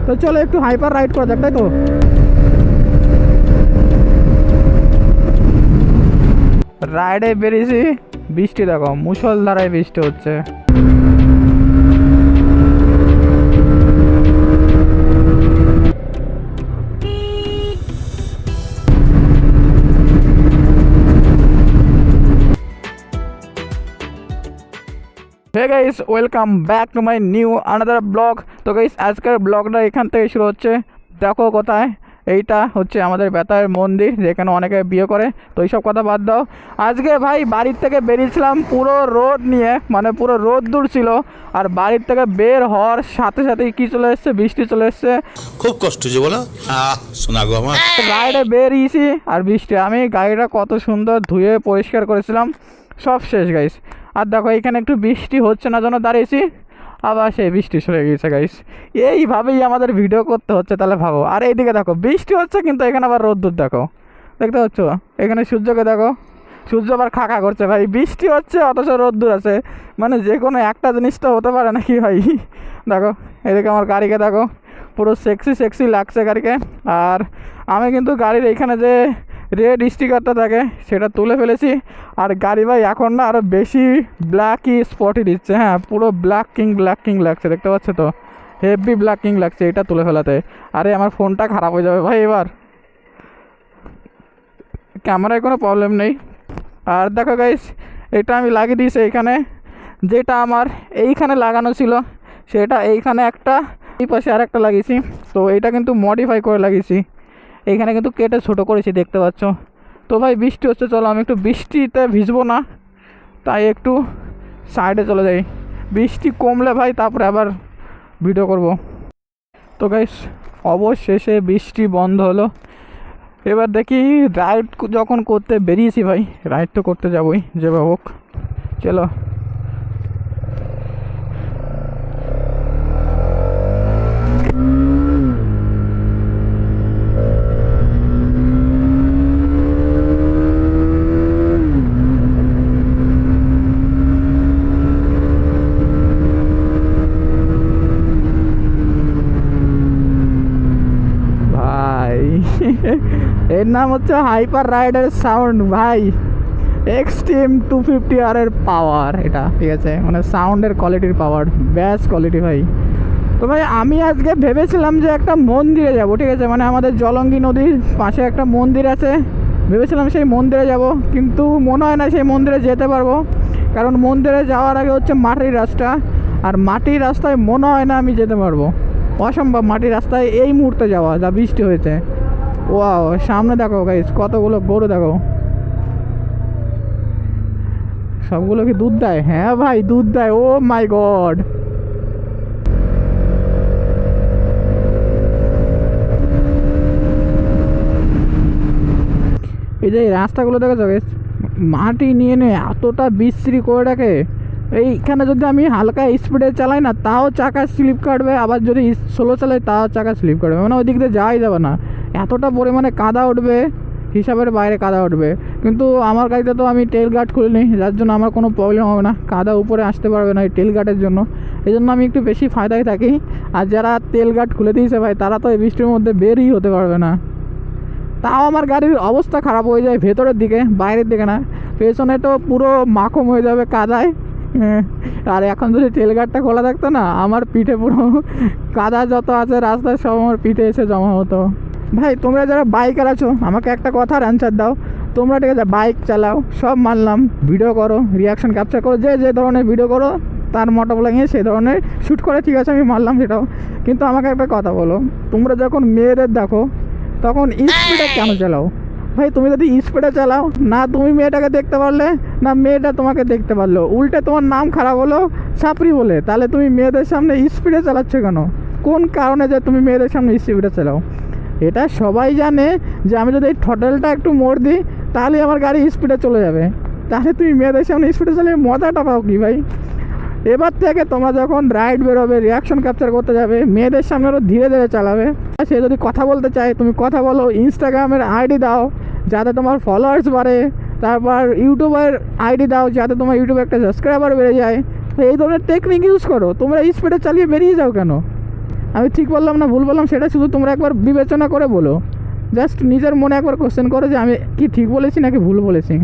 তো চলো একটু হাইপার রাইড করা যাক, তাই তো। রাইডে বেরিয়েছি, বৃষ্টি দেখো, মুষলধারায় বৃষ্টি হচ্ছে। Hey guys, welcome back to my new another blog. তো গাইস আজকের ব্লগটা এখান থেকে শুরু হচ্ছে। দেখো কোথায়, এইটা হচ্ছে আমাদের বেতায়ের মন্দির, যেখানে অনেকে বিয়ে করে। তো এইসব কথা বাদ দাও। আজকে ভাই বাড়ির থেকে বেরিয়েছিলাম পুরো রোদ নিয়ে, মানে পুরো রোদ দূর ছিল। আর বাড়ির থেকে বের হওয়ার সাথে সাথেই কি চলে এসছে, বৃষ্টি চলে এসছে। খুব কষ্ট হচ্ছে বলো, শোনা গো আমার। গাড়িটা বেরিয়েছি আর বৃষ্টি, আমি গাড়িটা কত সুন্দর ধুয়ে পরিষ্কার করেছিলাম, সব শেষ গাইস। আর দেখো এখানে একটু বৃষ্টি হচ্ছে না জন্য দাঁড়িয়েছি, আবার সেই বৃষ্টি সরে গিয়েছে গাইস। এইভাবেই আমাদের ভিডিও করতে হচ্ছে, তাহলে ভাবো। আর এইদিকে দেখো বৃষ্টি হচ্ছে, কিন্তু এখানে আবার রোদ্দুর দেখো, দেখতে পাচ্ছ? এখানে সূর্যকে দেখো, সূর্য আবার খাকা করছে ভাই। বৃষ্টি হচ্ছে অথচ রোদ্দুর আছে, মানে যে কোনো একটা জিনিস তো হতে পারে নাকি ভাই। দেখো এদিকে আমার গাড়িকে দেখো, পুরো সেক্সি সেক্সি লাগছে গাড়িকে। আর আমি কিন্তু গাড়ির এইখানে যে রেড স্টিকারটা থাকে সেটা তুলে ফেলেছি। আর গাড়ি ভাই এখন না আরও বেশি ব্ল্যাকই স্পটই দিচ্ছে। হ্যাঁ, পুরো ব্ল্যাক কিং লাগছে, দেখতে পাচ্ছ তো? হেভি ব্ল্যাক কিং লাগছে এটা তুলে ফেলাতে। আরে আমার ফোনটা খারাপ হয়ে যাবে ভাই এবার। ক্যামেরায় কোনো প্রবলেম নেই। আর দেখো গাইস, এটা আমি লাগিয়ে দিয়েছি এইখানে, যেটা আমার এইখানে লাগানো ছিল সেটা এইখানে একটা, এই পাশে আর একটা লাগিয়েছি। তো এটা কিন্তু মডিফাই করে লাগিয়েছি, এইখানে কিন্তু কেটে ছোটো করেছি, দেখতে পাচ্ছ তো। ভাই বৃষ্টি হচ্ছে, চলো আমি একটু বৃষ্টিতে ভিজবো না, তাই একটু সাইডে চলে যাই। বৃষ্টি কমলে ভাই তারপরে আবার ভিডিও করব। তো গাইস অবশেষে বৃষ্টি বন্ধ হলো। এবার দেখি রাইড যখন করতে বেরিয়েছি ভাই, রাইড তো করতে যাবোই যেভাবে হোক, চলো। এর নাম হচ্ছে হাইপার রাইডার সাউন্ড ভাই, এক্সট্রিম 250R এর পাওয়ার এটা, ঠিক আছে? মানে সাউন্ডের কোয়ালিটির পাওয়ার, বেস্ট কোয়ালিটি ভাই। তো ভাই আমি আজকে ভেবেছিলাম যে একটা মন্দিরে যাব, ঠিক আছে? মানে আমাদের জলঙ্গি নদীর পাশে একটা মন্দির আছে, ভেবেছিলাম সেই মন্দিরে যাব, কিন্তু মনে হয় না সেই মন্দিরে যেতে পারবো, কারণ মন্দিরে যাওয়ার আগে হচ্ছে মাটির রাস্তা, আর মাটির রাস্তায় মনে হয় না আমি যেতে পারবো, অসম্ভব মাটির রাস্তায় এই মুহূর্তে যাওয়া, যা বৃষ্টি হয়েছে। ওয়াও, সামনে দেখো গাইস কতগুলো গরু দেখো, সবগুলো কি দুধ দেয়? হ্যাঁ ভাই দুধ দেয়, ও মাই গড। এই যে রাস্তাগুলো দেখেছো গাইস, মাটি নিয়ে নিয়ে এতটা বিশ্রী করে রাখে। এইখানে যদি আমি হালকা স্পিডে চালাই না, তাও চাকা স্লিপ কাটবে, আবার যদি স্লো চালাই তাও চাকা স্লিপ কাটবে, মানে ওই দিক দিয়ে যাওয়াই যাবে না, এতটা পরিমাণে কাদা উঠবে, হিসাবের বাইরে কাদা উঠবে। কিন্তু আমার গাড়িতে তো আমি টেল গার্ড খুলিনি, যার জন্য আমার কোনো প্রবলেম হবে না, কাদা উপরে আসতে পারবে না এই টেল গার্ডের জন্য। এই জন্য আমি একটু বেশি ফায়দায় থাকি। আর যারা তেল গার্ড খুলে দিয়েছে ভাই, তারা তো এই বৃষ্টির মধ্যে বেরই হতে পারবে না। তাও আমার গাড়ির অবস্থা খারাপ হয়ে যায় ভেতরের দিকে, বাইরের দিকে না। পেছনে তো পুরো মাখম হয়ে যাবে কাদায়। আর এখন যদি টেল গার্ডটা খোলা থাকতো না, আমার পিঠে পুরো কাদা যত আছে রাস্তায় সব আমার পিঠে এসে জমা হতো। ভাই তোমরা যারা বাইকার আছো, আমাকে একটা কথার অ্যান্সার দাও। তোমরা ঠিক আছে বাইক চালাও, সব মানলাম, ভিডিও করো, রিয়াকশন ক্যাপচার করো, যে যে ধরনের ভিডিও করো তার মোটো লাগিয়ে সেই ধরনের শ্যুট করে, ঠিক আছে আমি মানলাম সেটাও। কিন্তু আমাকে একটা কথা বলো, তোমরা যখন মেয়েদের দেখো তখন স্পিডে কেন চালাও? ভাই তুমি যদি স্পিডে চালাও না, তুমি মেয়েটাকে দেখতে পারলে না মেয়েটা তোমাকে দেখতে পারলো, উল্টে তোমার নাম খারাপ হলো ছাপরি বলে, তাহলে তুমি মেয়েদের সামনে স্পিডে চালাচ্ছ কেন? কোন কারণে যে তুমি মেয়েদের সামনে স্পিডে চালাও? এটা সবাই জানে যে আমি যদি এই থ্রটলটা একটু মোড় দিই তাহলে আমার গাড়ি স্পিডে চলে যাবে, তাহলে তুমি মেয়েদের সামনে স্পিডে চালিয়ে মজাটা পাও কি ভাই? এবার থেকে তোমরা যখন রাইড বেরোবে, রিয়াকশন ক্যাপচার করতে যাবে, মেয়েদের সামনে আরও ধীরে ধীরে চালাবে। সে যদি কথা বলতে চায় তুমি কথা বলো, ইনস্টাগ্রামের আইডি দাও যাতে তোমার ফলোয়ার্স বাড়ে, তারপর ইউটিউবের আইডি দাও যাতে তোমার ইউটিউবে একটা সাবস্ক্রাইবার বেড়ে যায়। এই ধরনের টেকনিক ইউজ করো, তোমরা স্পিডে চালিয়ে বেরিয়ে যাও কেন? আমি ঠিক বললাম না ভুল বললাম সেটা শুধু তোমরা একবার বিবেচনা করে বলো। জাস্ট নিজের মনে একবার কোশ্চেন করো যে আমি কি ঠিক বলেছি নাকি ভুল বলেছি।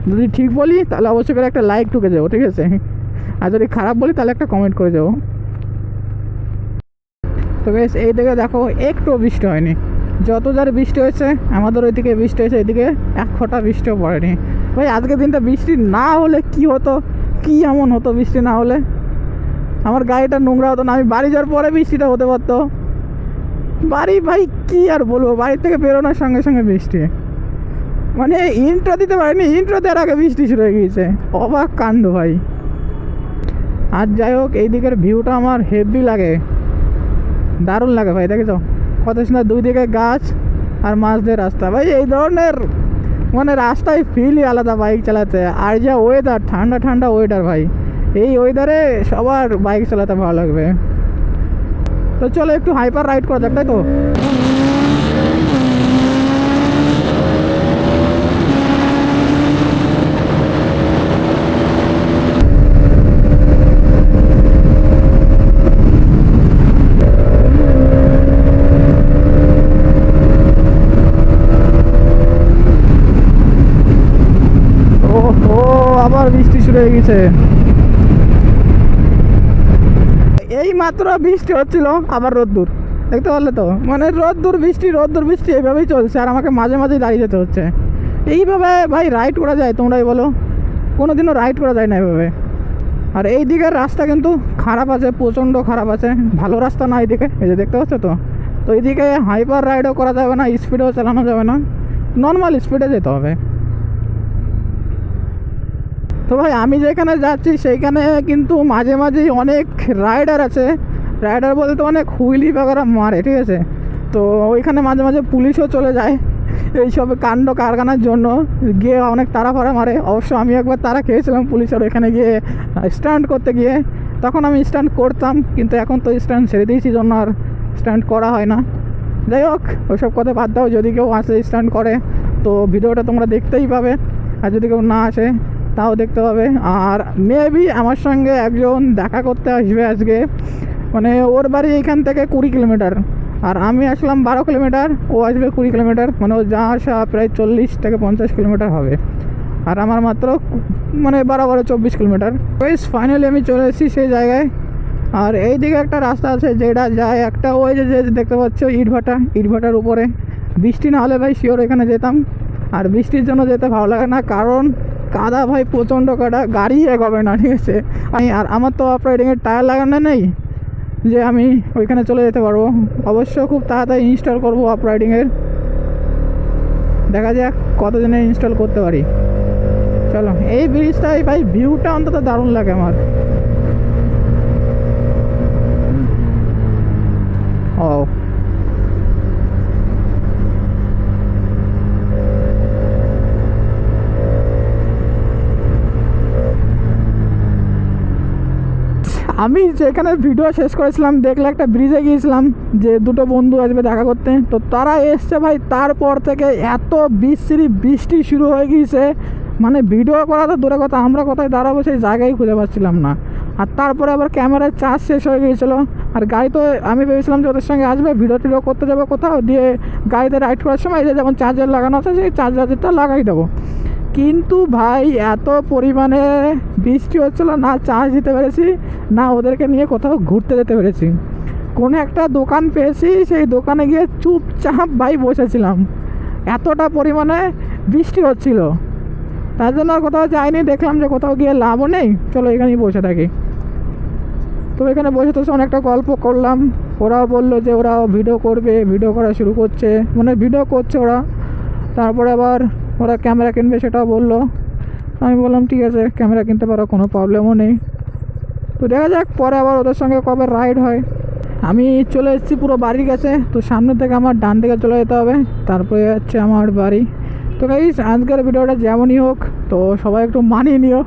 যদি ঠিক বলি তাহলে অবশ্যই করে একটা লাইক ঢুকে যাবো, ঠিক আছে? আর যদি খারাপ বলি তাহলে একটা কমেন্ট করে যাবো। তো বেশ এই দিকে দেখো একটু বৃষ্টি হয়নি। যত যার বৃষ্টি হয়েছে আমাদের ওইদিকে বৃষ্টি হয়েছে, এদিকে এক ফোঁটা বৃষ্টিও পড়েনি। ভাই আজকের দিনটা বৃষ্টি না হলে কি হতো, কি এমন হতো বৃষ্টি না হলে? আমার গাড়িটা নোংরা হতো না, আমি বাড়ি যাওয়ার পরে বৃষ্টিটা হতে পারতো। বাড়ি ভাই কি আর বলবো, বাড়ির থেকে বেরোনোর সঙ্গে সঙ্গে বৃষ্টি, মানে ইন্ট্রো দিতে পারিনি, ইন্ট্রো দেওয়ার আগে বৃষ্টি শুরু হয়ে গিয়েছে। অবাক কাণ্ড ভাই। আর যাই হোক এই দিকের ভিউটা আমার হেভি লাগে, দারুণ লাগে ভাই। দেখেছো কত সুন্দর দুই দিকে গাছ আর মাঝ দিয়ে রাস্তা। ভাই এই ধরনের মানে রাস্তায় ফিলই আলাদা বাইক চালাতে। আর যা ওয়েদার, ঠান্ডা ঠান্ডা ওয়েদার ভাই, এই ওয়েদারে সবার বাইক চালাতে ভালো লাগবে। তো চলো একটু হাইপার রাইড করা যাক, তাই তো? আবার বৃষ্টি শুরু হয়ে গেছে। এই মাত্র বৃষ্টি হচ্ছিল, আবার রোদ্দুর, দেখতে পারলে তো? মানে রোদ্দুর বৃষ্টি এইভাবেই চলছে, আর আমাকে মাঝে মাঝেই দাঁড়িয়ে যেতে হচ্ছে। এইভাবে ভাই রাইড করা যায় তোমরাই বলো? কোনো দিনও রাইড করা যায় না এইভাবে। আর এই দিকের রাস্তা কিন্তু খারাপ আছে, প্রচণ্ড খারাপ আছে, ভালো রাস্তা না এইদিকে। এই যে দেখতে পাচ্ছ তো? তো এইদিকে হাইপার রাইডও করা যাবে না, স্পিডেও চালানো যাবে না, নর্মাল স্পিডে যেতে হবে। তো ভাই আমি যেখানে যাচ্ছি সেইখানে কিন্তু মাঝে মাঝেই অনেক রাইডার আছে। রাইডার বলতে অনেক হুইলি বাগারা মারে, ঠিক আছে? তো ওইখানে মাঝে মাঝে পুলিশও চলে যায় এইসব কাণ্ড কারখানার জন্য, গিয়ে অনেক তাড়া ফাড়া মারে। অবশ্য আমি একবার তাড়া খেয়েছিলাম পুলিশের ওইখানে গিয়ে স্ট্যান্ড করতে গিয়ে। তখন আমি স্ট্যান্ড করতাম, কিন্তু এখন তো স্ট্যান্ড ছেড়ে দিয়েছি, জন্য আর স্ট্যান্ড করা হয় না। যাই হোক ওইসব কথা বাদ দাও, যদি কেউ আসে স্ট্যান্ড করে তো ভিডিওটা তোমরা দেখতেই পাবে, আর যদি কেউ না আসে তাও দেখতে পাবে। আর মেবি আমার সঙ্গে একজন দেখা করতে আসবে আজকে, মানে ওর বাড়ি এইখান থেকে 20 কিলোমিটার, আর আমি আসলাম 12 কিলোমিটার, ও আসবে 20 কিলোমিটার, মানে ও যা আসা প্রায় 40 থেকে 50 কিলোমিটার হবে, আর আমার মাত্র মানে 12-24 কিলোমিটার। বেশ ফাইনালি আমি চলে এসেছি সেই জায়গায়। আর এই দিকে একটা রাস্তা আছে যেটা যায় একটা ওই যে দেখতে পাচ্ছ ইটভাটার উপরে। বৃষ্টি না হলে ভাই শিওর এখানে যেতাম, আর বৃষ্টির জন্য যেতে ভালো লাগে না, কারণ কাদা ভাই, প্রচণ্ড কাদা, গাড়ি এগোবে না, ঠিক আছে? আর আমার তো অফ রাইডিংয়ের টায়ার লাগানো নেই যে আমি ওইখানে চলে যেতে পারবো। অবশ্য খুব তাড়াতাড়ি ইনস্টল করবো অফ রাইডিংয়ের, দেখা যাক কতদিনে ইনস্টল করতে পারি। চলো এই ব্রিজটাই ভাই ভিউটা অন্তত দারুণ লাগে আমার। ও আমি যেখানে ভিডিও শেষ করেছিলাম দেখলে একটা ব্রিজে গিয়েছিলাম যে দুটো বন্ধু আসবে দেখা করতে, তো তারা এসছে ভাই। তারপর থেকে এত বৃষ্টি শুরু হয়ে গিয়েছে, মানে ভিডিও করা তো দূরে কথা, আমরা কোথায় দাঁড়াবো সেই জায়গায় খুঁজে পাচ্ছিলাম না। আর তারপরে আবার ক্যামেরার চার্জ শেষ হয়ে গিয়েছিলো, আর গাড়ি তো আমি ভেবেছিলাম যে ওদের সঙ্গে আসবে, ভিডিও টিডিও করতে যাবো কোথাও, দিয়ে গাড়িতে রাইড করার সময় যে যেমন চার্জার লাগানো আছে সেই চার্জারটা লাগাই দেবো। কিন্তু ভাই এত পরিমাণে বৃষ্টি হচ্ছিলো, না চার্জ দিতে পেরেছি, না ওদেরকে নিয়ে কোথাও ঘুরতে যেতে পেরেছি। কোনো একটা দোকান পেয়েছি, সেই দোকানে গিয়ে চুপচাপ ভাই বসেছিলাম, এতটা পরিমাণে বৃষ্টি হচ্ছিল। তার জন্য আর কোথাও যাইনি, দেখলাম যে কোথাও গিয়ে লাভও নেই, চলো এখানেই বসে থাকি। তো এখানে বসে তো অনেকটা গল্প করলাম, ওরাও বললো যে ওরাও ভিডিও করবে, ভিডিও করা শুরু করছে, মানে ভিডিও করছে ওরা। তারপরে আবার ওরা ক্যামেরা কিনবে সেটাও বললো। আমি বললাম ঠিক আছে ক্যামেরা কিনতে পারো, কোনো প্রবলেমও নেই। তো দেখা যাক পরে আবার ওদের সঙ্গে কবে রাইড হয়। আমি চলে এসেছি পুরো বাড়ির কাছে, তো সামনে থেকে আমার ডান দিকে চলে যেতে হবে, তারপরে হচ্ছে আমার বাড়ি। তো গাইস আজকের ভিডিওটা যেমনই হোক, তো সবাই একটু মানিয়ে নিও,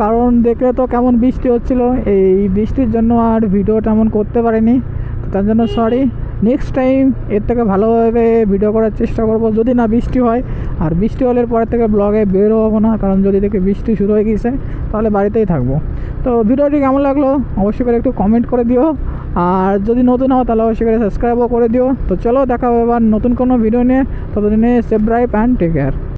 কারণ দেখলে তো কেমন বৃষ্টি হচ্ছিলো, এই বৃষ্টির জন্য আর ভিডিও তেমন করতে পারিনি, তো তার জন্য সরি। নেক্সট টাইম এর থেকে ভালোভাবে ভিডিও করার চেষ্টা করব, যদি না বৃষ্টি হয়। আর বৃষ্টি হলে পরে থেকে ব্লগে বের হবো না, কারণ যদি দেখে বৃষ্টি শুরু হয়ে গেছে তাহলে বাড়িতেই থাকবো। তো ভিডিওটি কেমন লাগলো অবশ্যই করে একটু কমেন্ট করে দিও, আর যদি নতুন হও তাহলে অবশ্যই করে সাবস্ক্রাইবও করে দিও। তো চলো দেখা হবে এবার নতুন কোনো ভিডিও নিয়ে, ততদিনে safe drive and take care.